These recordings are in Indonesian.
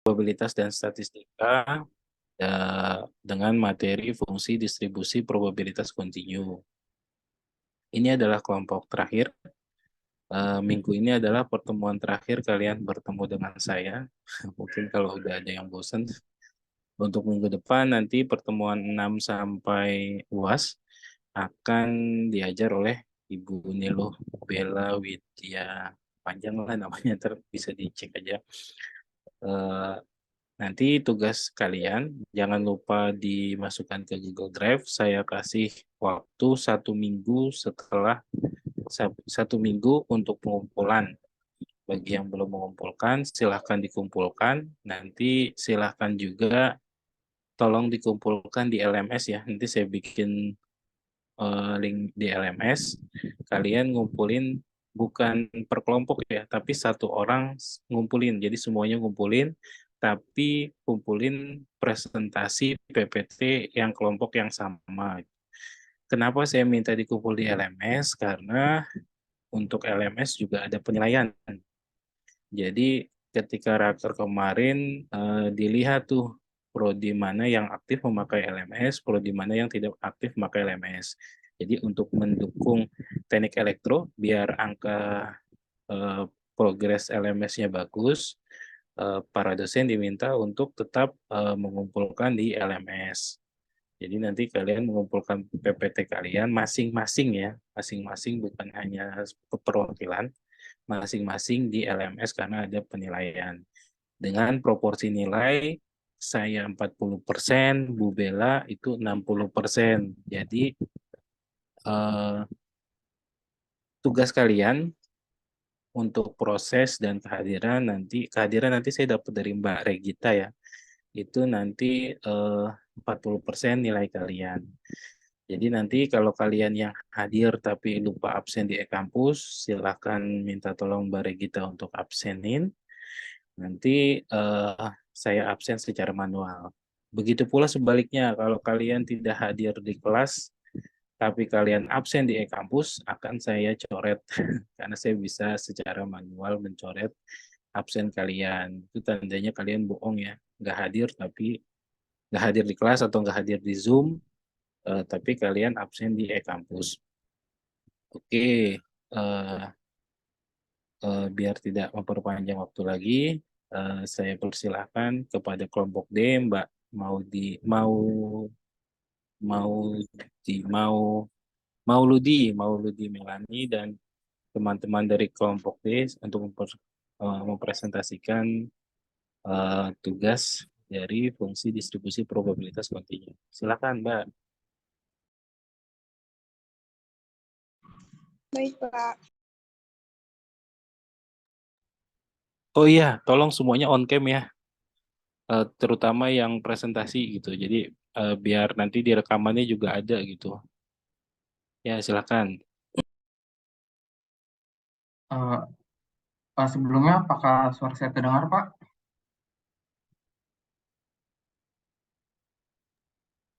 probabilitas dan statistika dengan materi fungsi distribusi probabilitas kontinu. Ini adalah kelompok terakhir. Minggu ini adalah pertemuan terakhir kalian bertemu dengan saya. Mungkin kalau udah ada yang bosan. Untuk minggu depan nanti pertemuan 6 sampai UAS akan diajar oleh Ibu Niluh Bella Widya, panjang lah namanya, bisa dicek aja. Nanti tugas kalian jangan lupa dimasukkan ke Google Drive. Saya kasih waktu 1 minggu setelah 1 minggu untuk pengumpulan. Bagi yang belum mengumpulkan, silahkan dikumpulkan. Nanti silahkan juga tolong dikumpulkan di LMS ya. Nanti saya bikin link di LMS. Kalian ngumpulin bukan per kelompok ya, tapi satu orang ngumpulin. Jadi semuanya ngumpulin, tapi kumpulin presentasi PPT yang kelompok yang sama. Kenapa saya minta dikumpul di LMS? Karena untuk LMS juga ada penilaian. Jadi ketika raker kemarin dilihat tuh prodi mana yang aktif memakai LMS, prodi mana yang tidak aktif memakai LMS. Jadi untuk mendukung teknik elektro biar angka progres LMS-nya bagus, para dosen diminta untuk tetap mengumpulkan di LMS. Jadi nanti kalian mengumpulkan PPT kalian masing-masing ya, masing-masing bukan hanya perwakilan, masing-masing di LMS karena ada penilaian. Dengan proporsi nilai saya 40%, Bu Bella itu 60%. Jadi tugas kalian untuk proses dan kehadiran nanti saya dapat dari Mbak Regita ya. Itu nanti 40% nilai kalian. Jadi nanti kalau kalian yang hadir tapi lupa absen di e-kampus, silahkan minta tolong Mbak Regita untuk absenin. Nanti saya absen secara manual. Begitu pula sebaliknya, kalau kalian tidak hadir di kelas, tapi kalian absen di e-kampus, akan saya coret. Karena saya bisa secara manual mencoret absen kalian. Itu tandanya kalian bohong ya. Nggak hadir, tapi nggak hadir di kelas atau nggak hadir di Zoom, tapi kalian absen di e-kampus. Oke, biar tidak memperpanjang waktu lagi, saya persilahkan kepada kelompok D, Mbak mau di mau Mauludi Melani dan teman-teman dari kelompok D untuk mempresentasikan tugas dari fungsi distribusi probabilitas kontinu. Silakan, Mbak. Baik, Pak. Oh iya, tolong semuanya on cam ya, terutama yang presentasi gitu. Jadi biar nanti di rekamannya juga ada gitu. Ya, silakan. Sebelumnya, apakah suara saya terdengar, Pak?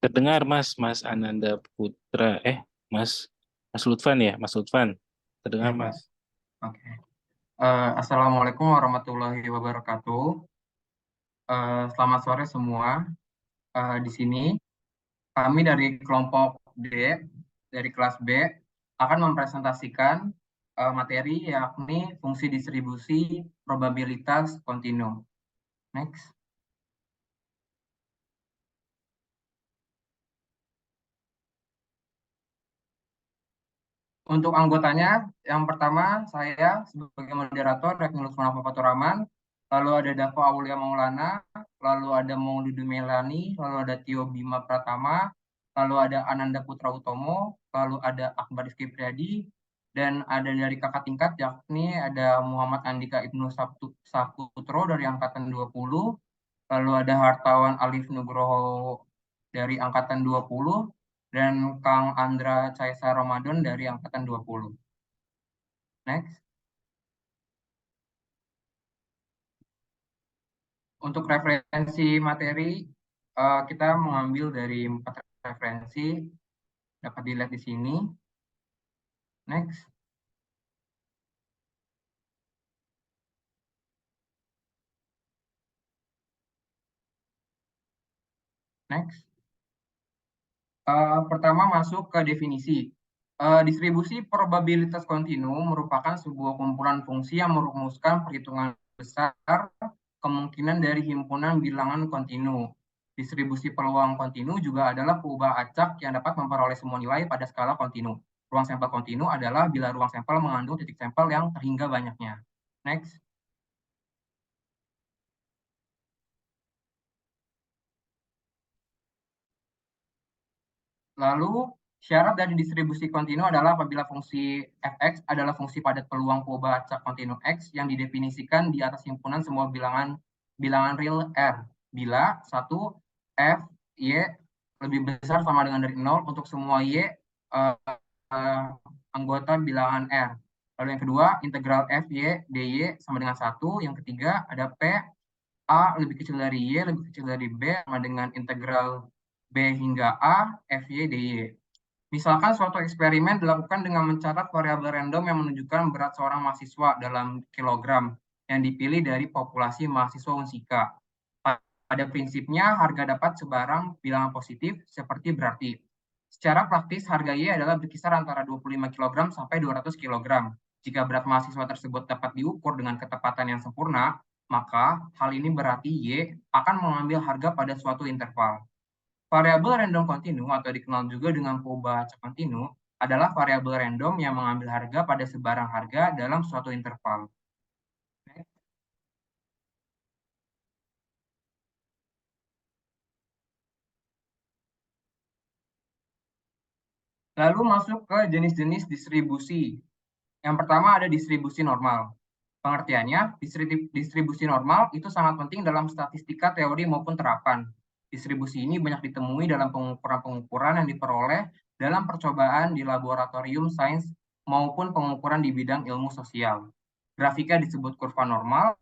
Terdengar, Mas Ananda Putra. Mas Mas Lutfan ya, Mas Lutfan. Terdengar, Ya, Pak. Mas. Oke. Assalamualaikum warahmatullahi wabarakatuh. Selamat sore semua. Di sini kami dari kelompok D, dari kelas B, akan mempresentasikan materi yakni fungsi distribusi probabilitas kontinu. Next. Untuk anggotanya, yang pertama saya sebagai moderator Rekni Lutfan Faturrahman, lalu ada Davo Aulia Maulana, lalu ada Mauludu Melani, lalu ada Tio Bima Pratama, lalu ada Ananda Putra Utomo, lalu ada Akbar Rizky Priadi, dan ada dari kakak tingkat yakni ada Muhammad Andika Ibnu Saputro dari angkatan 20, lalu ada Hartawan Alif Nugroho dari angkatan 20, dan Kang Andra Caesa Ramadan dari angkatan 20. Next. Untuk referensi materi, kita mengambil dari 4 referensi, dapat dilihat di sini. Next. Next. Pertama masuk ke definisi. Distribusi probabilitas kontinu merupakan sebuah kumpulan fungsi yang merumuskan perhitungan besar kemungkinan dari himpunan bilangan kontinu. Distribusi peluang kontinu juga adalah perubahan acak yang dapat memperoleh semua nilai pada skala kontinu. Ruang sampel kontinu adalah bila ruang sampel mengandung titik sampel yang terhingga banyaknya. Next. Lalu, syarat dari distribusi kontinu adalah apabila fungsi fx adalah fungsi padat peluang perubahan acak kontinu x yang didefinisikan di atas himpunan semua bilangan real R. Bila satu f y lebih besar sama dengan dari 0 untuk semua y anggota bilangan R. Lalu yang kedua, integral f y dy sama dengan 1. Yang ketiga, ada p A lebih kecil dari Y, lebih kecil dari B, sama dengan integral B hingga A, FY, DY. Misalkan suatu eksperimen dilakukan dengan mencatat variabel random yang menunjukkan berat seorang mahasiswa dalam kilogram yang dipilih dari populasi mahasiswa unsika. Pada prinsipnya, harga dapat sebarang bilangan positif seperti berarti. Secara praktis, harga Y adalah berkisar antara 25 kg sampai 200 kg. Jika berat mahasiswa tersebut dapat diukur dengan ketepatan yang sempurna, maka hal ini berarti Y akan mengambil harga pada suatu interval. Variabel random kontinu atau dikenal juga dengan perubahan acak kontinu adalah variabel random yang mengambil harga pada sebarang harga dalam suatu interval. Lalu masuk ke jenis-jenis distribusi. Yang pertama ada distribusi normal. Pengertiannya, distribusi normal itu sangat penting dalam statistika teori maupun terapan. Distribusi ini banyak ditemui dalam pengukuran-pengukuran yang diperoleh dalam percobaan di laboratorium sains maupun pengukuran di bidang ilmu sosial. Grafika disebut kurva normal,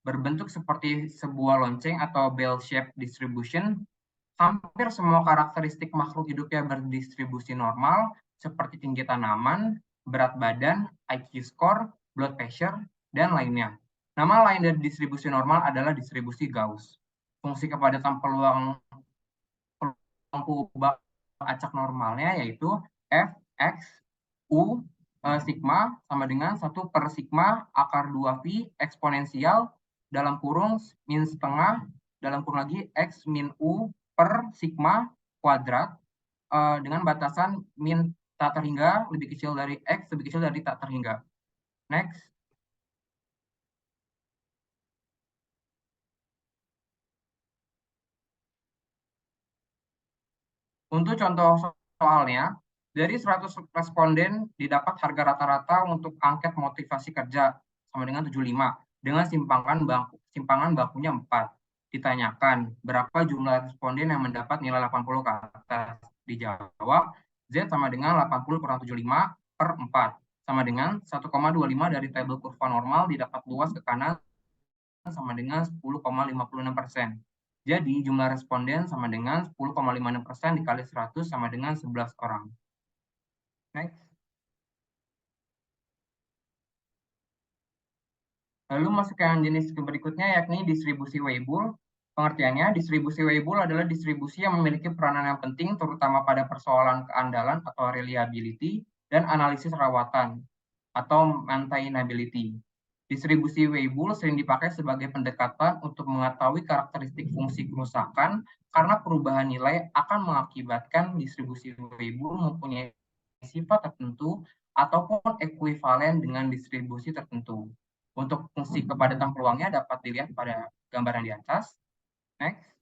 berbentuk seperti sebuah lonceng atau bell-shaped distribution. Hampir semua karakteristik makhluk hidup yang berdistribusi normal, seperti tinggi tanaman, berat badan, IQ score, blood pressure, dan lainnya. Nama lain dari distribusi normal adalah distribusi Gauss. Fungsi kepadatan peluang perubahan acak normalnya yaitu F, X, U, sigma sama dengan 1 per sigma akar 2V eksponensial dalam kurung min setengah dalam kurung lagi X min U per sigma kuadrat dengan batasan min tak terhingga lebih kecil dari X lebih kecil dari tak terhingga. Next. Untuk contoh soalnya, dari 100 responden didapat harga rata-rata untuk angket motivasi kerja sama dengan 75 dengan simpangan bakunya 4. Ditanyakan berapa jumlah responden yang mendapat nilai 80 ke atas. Dijawab Z sama dengan 80 kurang 75 per 4 sama dengan 1,25 dari tabel kurva normal didapat luas ke kanan sama dengan 10,56%. Jadi jumlah responden sama dengan 10,56% dikali 100 sama dengan 11 orang. Next. Lalu masuk ke yang jenis berikutnya yakni distribusi Weibull. Pengertiannya, distribusi Weibull adalah distribusi yang memiliki peranan yang penting terutama pada persoalan keandalan atau reliability dan analisis rawatan atau maintainability. Distribusi Weibull sering dipakai sebagai pendekatan untuk mengetahui karakteristik fungsi kerusakan karena perubahan nilai akan mengakibatkan distribusi Weibull mempunyai sifat tertentu ataupun ekuivalen dengan distribusi tertentu. Untuk fungsi kepadatan peluangnya dapat dilihat pada gambaran di atas. Next.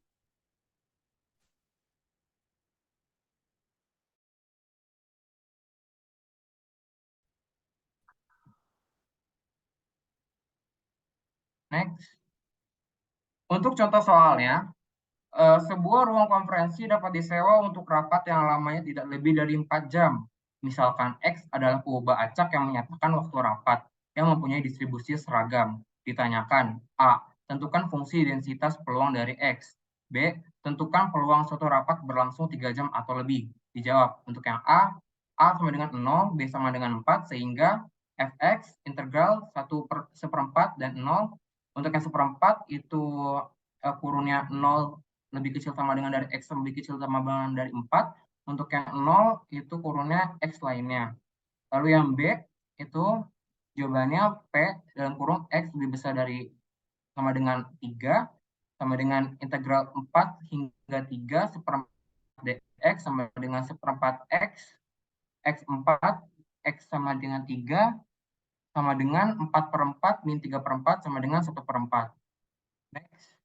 Next. Untuk contoh soalnya, sebuah ruang konferensi dapat disewa untuk rapat yang lamanya tidak lebih dari 4 jam. Misalkan X adalah perubahan acak yang menyatakan waktu rapat yang mempunyai distribusi seragam. Ditanyakan, A. Tentukan fungsi densitas peluang dari X. B. Tentukan peluang suatu rapat berlangsung 3 jam atau lebih. Dijawab, untuk yang A sama dengan 0, B sama dengan 4, sehingga Fx integral 1/4 dan 0. Untuk yang 1/4 itu kurunnya 0 lebih kecil sama dengan dari X lebih kecil sama dengan dari 4. Untuk yang 0 itu kurungnya X lainnya. Lalu yang B itu jawabannya P dalam kurung X lebih besar dari sama dengan 3 sama dengan integral 4 hingga 3 seperempat dx sama dengan seperempat X, X4, X sama dengan 3 sama dengan 4/4 min 3/4 sama dengan 1/4. Next.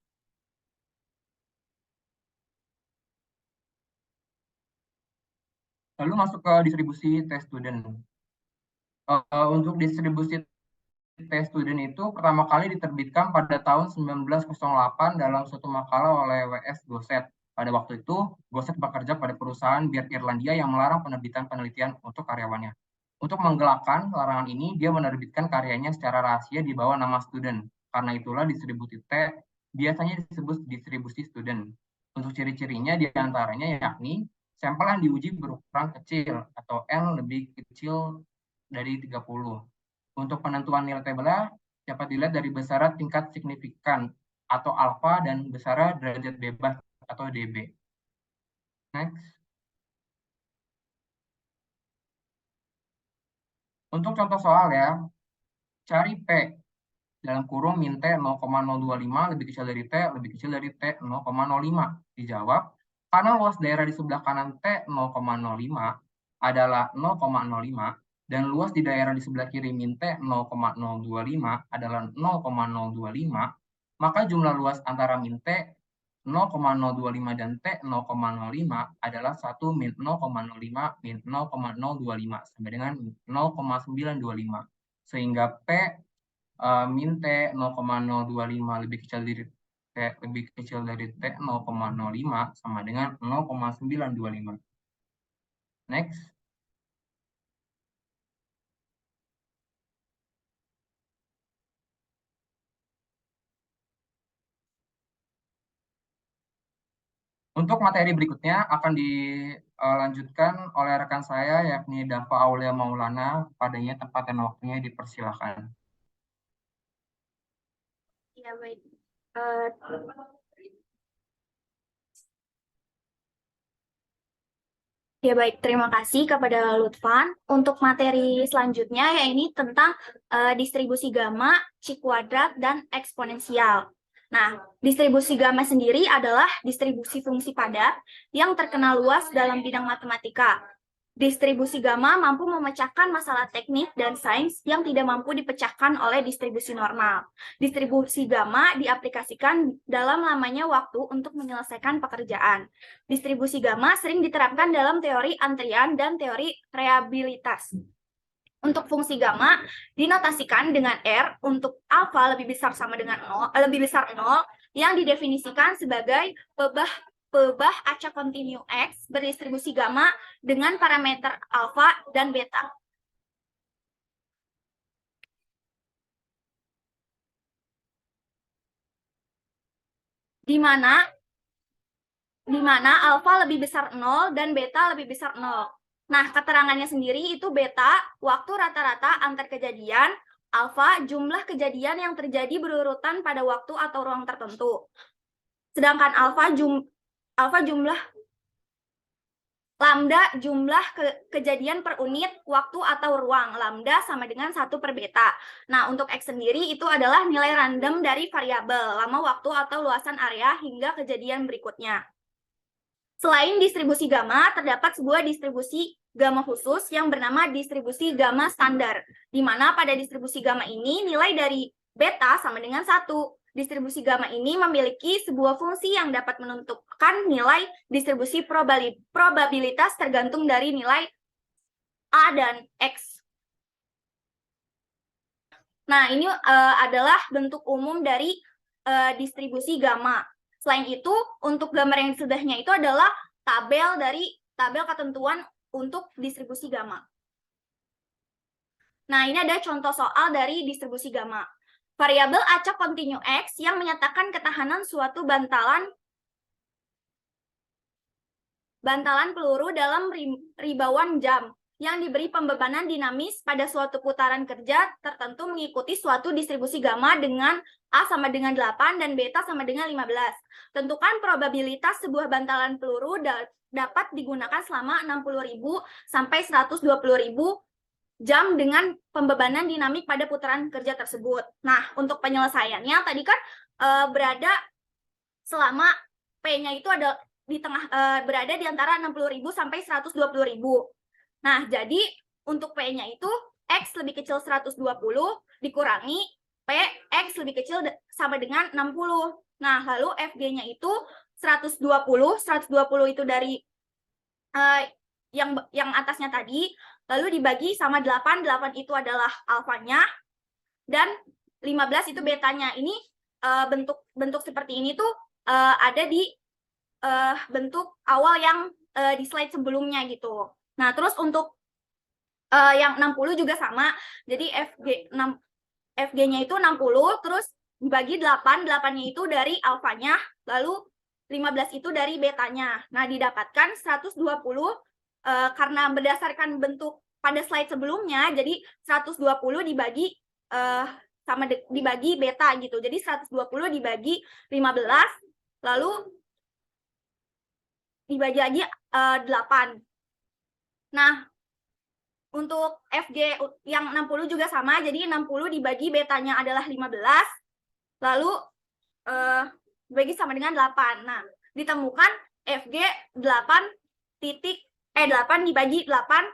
Lalu masuk ke distribusi T student. Untuk distribusi T student itu pertama kali diterbitkan pada tahun 1908 dalam suatu makalah oleh W.S. Gosset. Pada waktu itu, Gosset bekerja pada perusahaan bir Irlandia yang melarang penerbitan penelitian untuk karyawannya. Untuk menggelakkan larangan ini, dia menerbitkan karyanya secara rahasia di bawah nama student. Karena itulah distribusi T biasanya disebut distribusi student. Untuk ciri-cirinya diantaranya yakni sampel yang diuji berukuran kecil atau N lebih kecil dari 30. Untuk penentuan nilai tabelnya dapat dilihat dari besaran tingkat signifikan atau alfa dan besaran derajat bebas atau DB. Next. Untuk contoh soal ya, cari P dalam kurung min T 0,025 lebih kecil dari T lebih kecil dari T 0,05. Dijawab, karena luas daerah di sebelah kanan T 0,05 adalah 0,05 dan luas di daerah di sebelah kiri min T 0,025 adalah 0,025, maka jumlah luas antara min T 0,025 dan T 0,05 adalah 1 min 0,05 min 0,025 sampai dengan 0,925. Sehingga P min T 0,025 lebih kecil dari T 0,05 sama dengan 0,925. Next. Untuk materi berikutnya akan dilanjutkan oleh rekan saya yakni Dava Aulia Maulana. Padanya tempat dan waktunya dipersilakan. Ya, baik. Ya baik, terima kasih kepada Lutfan. Untuk materi selanjutnya yaitu tentang distribusi gamma, C kuadrat, dan eksponensial. Nah, distribusi gamma sendiri adalah distribusi fungsi padat yang terkenal luas dalam bidang matematika. Distribusi gamma mampu memecahkan masalah teknik dan sains yang tidak mampu dipecahkan oleh distribusi normal. Distribusi gamma diaplikasikan dalam lamanya waktu untuk menyelesaikan pekerjaan. Distribusi gamma sering diterapkan dalam teori antrian dan teori reliabilitas. Untuk fungsi gamma dinotasikan dengan R untuk alfa lebih besar sama dengan 0, yang didefinisikan sebagai pebah acak kontinu X berdistribusi gamma dengan parameter alfa dan beta. Di mana alfa lebih besar 0 dan beta lebih besar 0. Nah, keterangannya sendiri itu beta, waktu rata-rata antar kejadian, alfa, jumlah kejadian yang terjadi berurutan pada waktu atau ruang tertentu. Sedangkan alfa jumlah lambda jumlah kejadian per unit waktu atau ruang. Lambda sama dengan 1 per beta. Nah, untuk X sendiri itu adalah nilai random dari variabel, lama waktu atau luasan area hingga kejadian berikutnya. Selain distribusi gamma, terdapat sebuah distribusi gamma khusus yang bernama distribusi gamma standar, di mana pada distribusi gamma ini nilai dari beta sama dengan 1. Distribusi gamma ini memiliki sebuah fungsi yang dapat menentukan nilai distribusi probabilitas tergantung dari nilai A dan X. Nah, ini adalah bentuk umum dari distribusi gamma. Selain itu, untuk gambar yang sebelahnya itu adalah tabel ketentuan untuk distribusi gamma. Nah, ini ada contoh soal dari distribusi gamma. Variabel acak kontinu X yang menyatakan ketahanan suatu bantalan peluru dalam ribauan jam. yang diberi pembebanan dinamis pada suatu putaran kerja tertentu mengikuti suatu distribusi gamma dengan A sama dengan 8 dan beta sama dengan 15. Tentukan probabilitas sebuah bantalan peluru dapat digunakan selama 60.000 sampai 120.000 jam dengan pembebanan dinamik pada putaran kerja tersebut. Nah, untuk penyelesaiannya tadi kan berada selama P-nya itu ada di tengah, berada di antara 60.000 sampai 120.000. Nah, jadi untuk P-nya itu X lebih kecil 120 dikurangi P X lebih kecil sama dengan 60. Nah, lalu FG-nya itu 120 itu dari yang atasnya tadi, lalu dibagi sama 8 itu adalah alfanya, dan 15 itu betanya. Ini bentuk seperti ini tuh ada di bentuk awal yang di slide sebelumnya gitu. Nah, terus untuk yang 60 juga sama. Jadi FG-nya itu 60, terus dibagi 8, 8-nya itu dari alfanya, lalu 15 itu dari betanya. Nah, didapatkan 120 karena berdasarkan bentuk pada slide sebelumnya, jadi 120 dibagi dibagi beta gitu. Jadi 120 dibagi 15, lalu dibagi lagi 8. Nah, untuk FG yang 60 juga sama, jadi 60 dibagi betanya adalah 15, lalu dibagi sama dengan 8. Nah, ditemukan FG 8 dibagi 8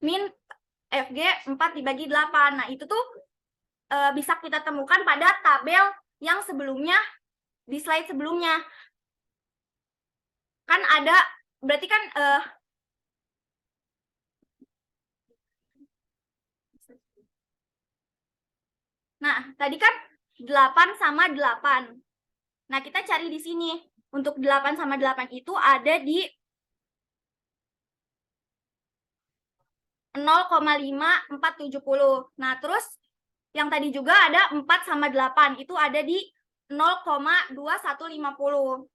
min FG 4 dibagi 8. Nah, itu tuh bisa kita temukan pada tabel yang sebelumnya, di slide sebelumnya. Kan ada, berarti kan nah, tadi kan 8 sama 8. Nah, kita cari di sini. Untuk 8 sama 8 itu ada di 0,5470. Nah, terus yang tadi juga ada 4 sama 8. Itu ada di 0,2150.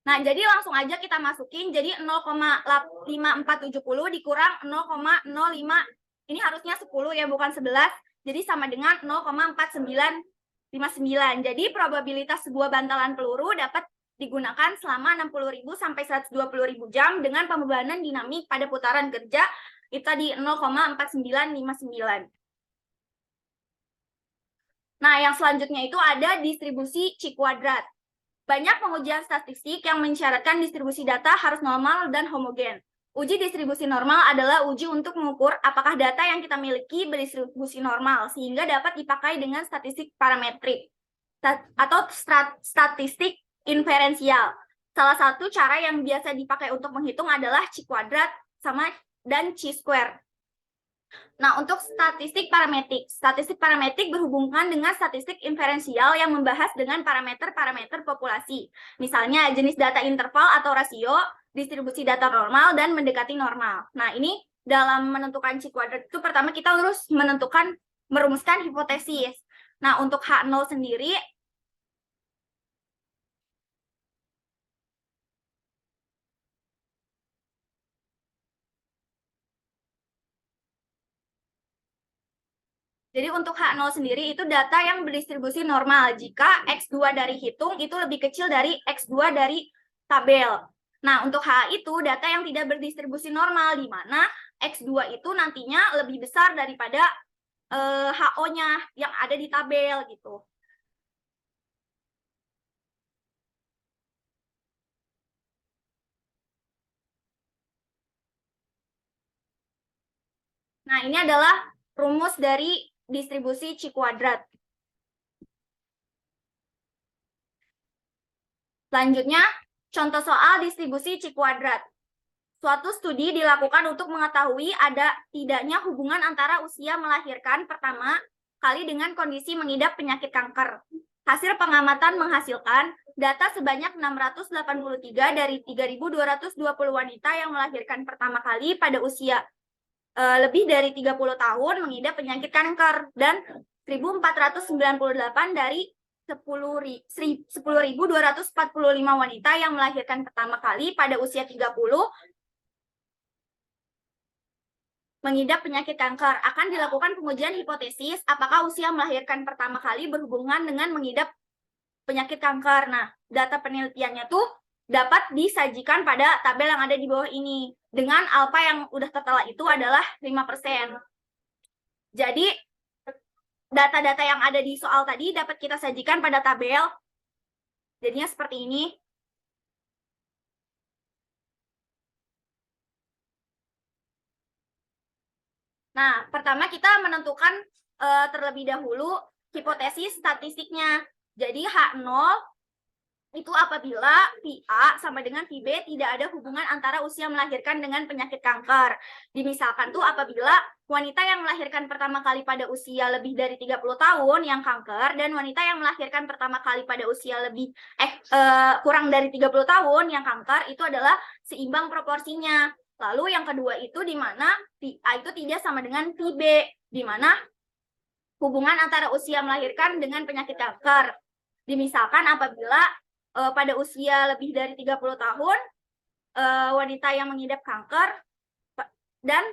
Nah, jadi langsung aja kita masukin. Jadi 0,5470 dikurang 0,05. Ini harusnya 10 ya, bukan 11. Jadi sama dengan 0,4959. Jadi probabilitas sebuah bantalan peluru dapat digunakan selama 60.000 sampai 120.000 jam dengan pembebanan dinamik pada putaran kerja itu tadi 0,4959. Nah, yang selanjutnya itu ada distribusi C kuadrat. Banyak pengujian statistik yang mensyaratkan distribusi data harus normal dan homogen. Uji distribusi normal adalah uji untuk mengukur apakah data yang kita miliki berdistribusi normal, sehingga dapat dipakai dengan statistik parametrik atau statistik inferensial. Salah satu cara yang biasa dipakai untuk menghitung adalah C kuadrat dan C square. Nah, untuk statistik parametrik berhubungan dengan statistik inferensial yang membahas dengan parameter-parameter populasi. Misalnya jenis data interval atau rasio, distribusi data normal, dan mendekati normal. Nah, ini dalam menentukan C kuadrat itu pertama kita harus merumuskan hipotesis. Nah, untuk H0 sendiri, jadi untuk H0 sendiri itu data yang berdistribusi normal jika X2 dari hitung itu lebih kecil dari X2 dari tabel. Nah, untuk H itu data yang tidak berdistribusi normal, di mana X2 itu nantinya lebih besar daripada HO-nya yang ada di tabel gitu. Nah, ini adalah rumus dari distribusi C kuadrat. Selanjutnya, contoh soal distribusi C kuadrat. Suatu studi dilakukan untuk mengetahui ada tidaknya hubungan antara usia melahirkan pertama kali dengan kondisi mengidap penyakit kanker. Hasil pengamatan menghasilkan data sebanyak 683 dari 3.220 wanita yang melahirkan pertama kali pada usia lebih dari 30 tahun mengidap penyakit kanker, dan 1.498 dari 10.245 wanita yang melahirkan pertama kali pada usia 30 mengidap penyakit kanker. Akan dilakukan pengujian hipotesis apakah usia melahirkan pertama kali berhubungan dengan mengidap penyakit kanker. Nah, data penelitiannya tuh dapat disajikan pada tabel yang ada di bawah ini. Dengan alfa yang udah tertera itu adalah 5%. Jadi, data-data yang ada di soal tadi dapat kita sajikan pada tabel. Jadinya seperti ini. Nah, pertama kita menentukan terlebih dahulu hipotesis statistiknya. Jadi H0 itu apabila VA sama dengan VB tidak ada hubungan antara usia melahirkan dengan penyakit kanker. Dimisalkan tuh apabila wanita yang melahirkan pertama kali pada usia lebih dari 30 tahun yang kanker dan wanita yang melahirkan pertama kali pada usia lebih kurang dari 30 tahun yang kanker itu adalah seimbang proporsinya. Lalu yang kedua itu di mana VA itu tidak sama dengan VB, di mana hubungan antara usia melahirkan dengan penyakit kanker. Dimisalkan apabila pada usia lebih dari 30 tahun wanita yang mengidap kanker dan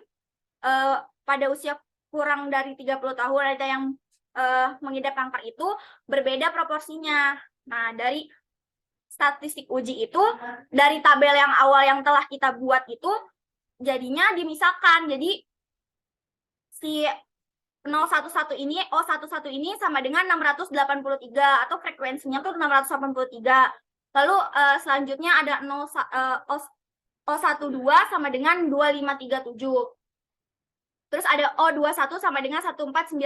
pada usia kurang dari 30 tahun wanita yang mengidap kanker itu berbeda proporsinya. Nah, dari statistik uji itu dari tabel yang awal yang telah kita buat itu jadinya dimisalkan. Jadi si 011 ini O11 ini sama dengan 683 atau frekuensinya tuh 683. Lalu selanjutnya ada O12 sama dengan 2537. Terus ada O21 sama dengan 1498.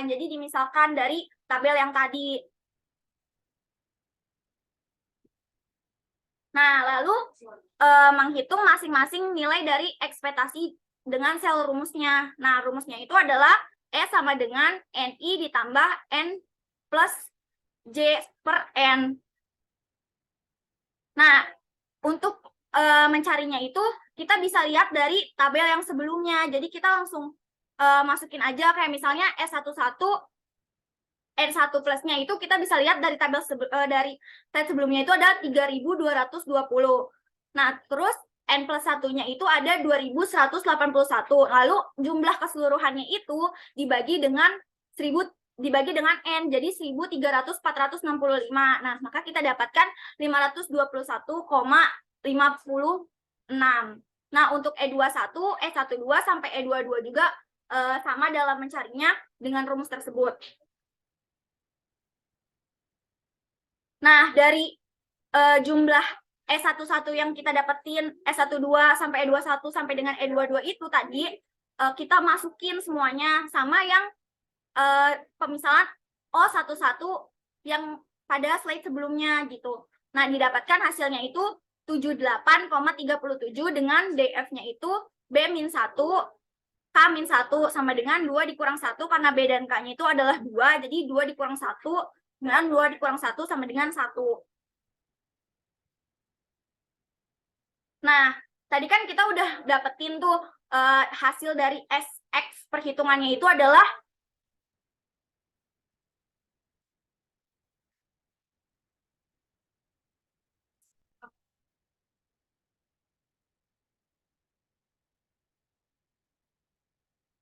Jadi dimisalkan dari tabel yang tadi. Nah, lalu menghitung masing-masing nilai dari ekspektasi dengan sel rumusnya. Nah, rumusnya itu adalah E sama dengan NI ditambah N plus J per N. Nah, untuk mencarinya itu kita bisa lihat dari tabel yang sebelumnya. Jadi kita langsung masukin aja kayak misalnya S11 N1 plusnya itu kita bisa lihat dari tabel dari slide sebelumnya itu ada 3.220. Nah, terus N plus 1-nya itu ada 2.181. Lalu jumlah keseluruhannya itu dibagi dengan 1.000 dibagi dengan N, jadi 1.300/465. Nah, maka kita dapatkan 521,56. Nah, untuk E21, E12 sampai E22 juga sama dalam mencarinya dengan rumus tersebut. Nah, dari jumlah E11 yang kita dapetin, E12 sampai E21 sampai dengan E22 itu tadi, kita masukin semuanya sama yang pemisahan O11 yang pada slide sebelumnya gitu. Nah, didapatkan hasilnya itu 78,37 dengan DF-nya itu B-1, K-1 sama dengan 2 dikurang 1 karena B dan K-nya itu adalah 2, jadi 2 dikurang 1 dengan 2 dikurang 1 sama dengan 1. Nah, tadi kan kita udah dapetin tuh hasil dari SX perhitungannya itu adalah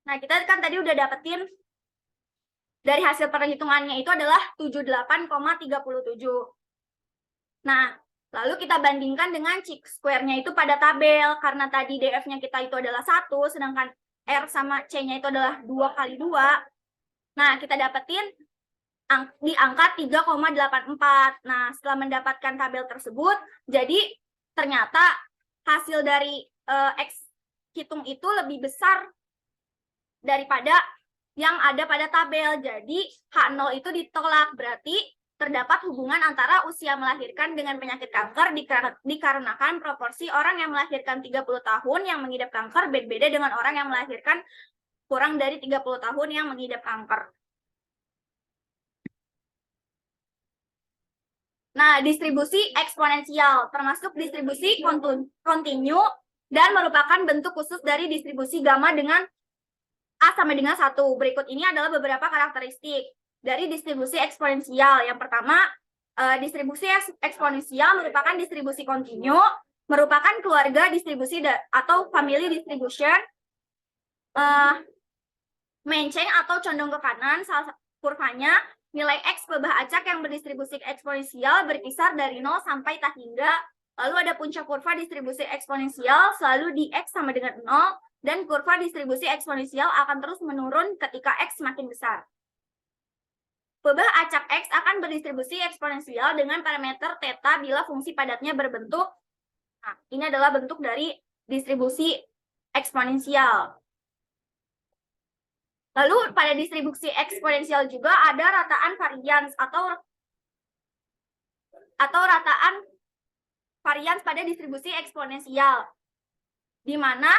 Nah, kita kan tadi udah dapetin dari hasil perhitungannya itu adalah 78,37. Nah, lalu kita bandingkan dengan chi square-nya itu pada tabel. Karena tadi DF-nya kita itu adalah 1, sedangkan R sama C-nya itu adalah 2 kali 2. Nah, kita dapetin di angka 3,84. Nah, setelah mendapatkan tabel tersebut, jadi ternyata hasil dari X hitung itu lebih besar daripada yang ada pada tabel. Jadi H0 itu ditolak, berarti terdapat hubungan antara usia melahirkan dengan penyakit kanker dikarenakan proporsi orang yang melahirkan 30 tahun yang mengidap kanker berbeda dengan orang yang melahirkan kurang dari 30 tahun yang mengidap kanker. Nah, distribusi eksponensial termasuk distribusi kontinu dan merupakan bentuk khusus dari distribusi gamma dengan A sama dengan 1. Berikut ini adalah beberapa karakteristik. dari distribusi eksponensial. Yang pertama, distribusi eksponensial merupakan distribusi kontinu, merupakan keluarga distribusi atau family distribution, menceng atau condong ke kanan. Kurvanya nilai X pebah acak yang berdistribusi eksponensial berkisar dari 0 sampai tak hingga. Lalu ada puncak kurva distribusi eksponensial selalu di X sama dengan 0, dan kurva distribusi eksponensial akan terus menurun ketika X semakin besar. Pebah acak X akan berdistribusi eksponensial dengan parameter theta bila fungsi padatnya berbentuk. Nah, ini adalah bentuk dari distribusi eksponensial. Lalu pada distribusi eksponensial juga ada rataan varians atau rataan varians pada distribusi eksponensial, di mana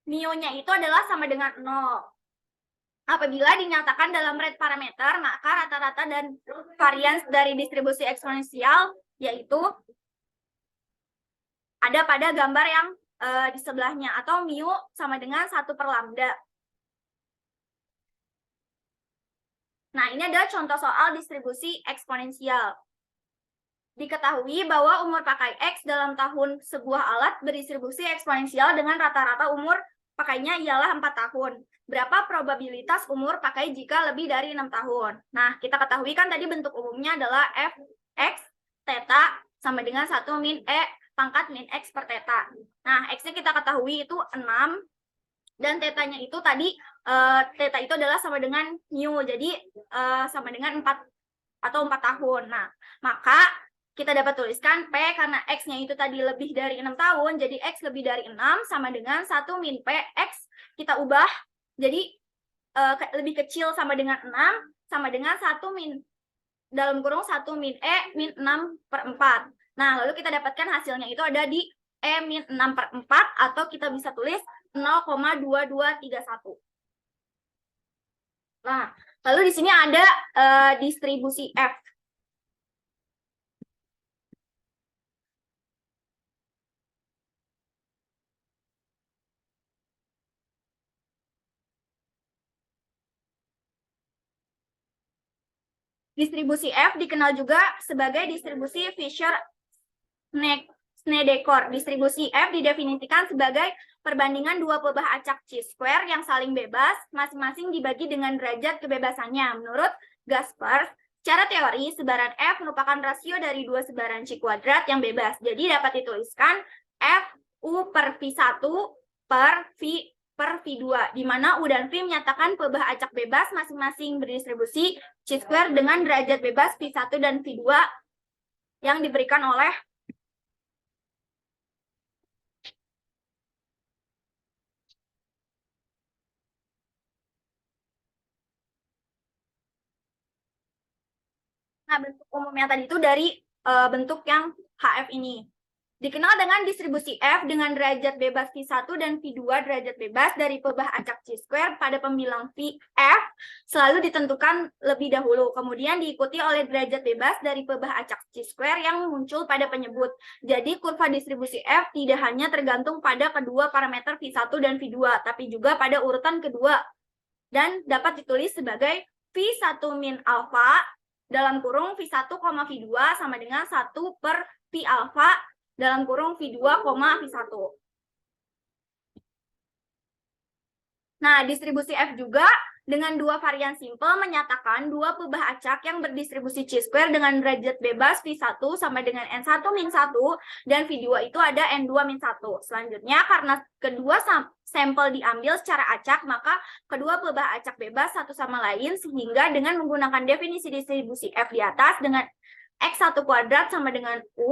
mu-nya itu adalah sama dengan 0. Apabila dinyatakan dalam rate parameter, maka rata-rata dan varians dari distribusi eksponensial yaitu ada pada gambar yang di sebelahnya, atau mu sama dengan 1 per lambda. Nah, ini adalah contoh soal distribusi eksponensial. Diketahui bahwa umur pakai X dalam tahun sebuah alat berdistribusi eksponensial dengan rata-rata umur pakainya ialah 4 tahun. Berapa probabilitas umur pakai jika lebih dari 6 tahun? Nah, kita ketahui kan tadi bentuk umumnya adalah Fx theta sama dengan 1 min E pangkat min X per theta. Nah, X-nya kita ketahui itu 6, dan tetanya itu tadi, theta itu adalah sama dengan mu, jadi sama dengan 4 atau 4 tahun. Nah, maka kita dapat tuliskan P karena X-nya itu tadi lebih dari 6 tahun, jadi X lebih dari 6 sama dengan 1 min P, X kita ubah, jadi lebih kecil sama dengan 6, sama dengan 1 min, dalam kurung 1 min E min 6 per 4. Nah, lalu kita dapatkan hasilnya itu ada di E min 6 per 4, atau kita bisa tulis 0,2231. Nah, lalu di sini ada distribusi F. Distribusi F dikenal juga sebagai distribusi Fisher-Snedeker. Distribusi F didefinisikan sebagai perbandingan dua pebah acak chi-square yang saling bebas, masing-masing dibagi dengan derajat kebebasannya. Menurut Gaspar, secara teori, sebaran F merupakan rasio dari dua sebaran chi kuadrat yang bebas. Jadi dapat dituliskan F U per V1 per V2, di mana U dan V menyatakan pebah acak bebas masing-masing berdistribusi chi-square dengan derajat bebas V1 dan V2 yang diberikan oleh bentuk umumnya tadi itu dari bentuk yang HF ini. Dikenal dengan distribusi F dengan derajat bebas V1 dan V2 derajat bebas dari pebah acak chi-square pada pembilang F selalu ditentukan lebih dahulu, kemudian diikuti oleh derajat bebas dari pebah acak chi-square yang muncul pada penyebut. Jadi kurva distribusi F tidak hanya tergantung pada kedua parameter V1 dan V2, tapi juga pada urutan kedua, dan dapat ditulis sebagai V1 min alpha dalam kurung V1, V2 sama dengan 1 per V alpha dalam kurung V2, V1. Nah, distribusi F juga dengan dua varian simpel menyatakan dua pebah acak yang berdistribusi chi-square dengan derajat bebas V1 sama dengan N1 min 1, dan V2 itu ada N2 min 1. Selanjutnya, karena kedua sampel diambil secara acak, maka kedua pebah acak bebas satu sama lain, sehingga dengan menggunakan definisi distribusi F di atas dengan X1 kuadrat sama dengan U,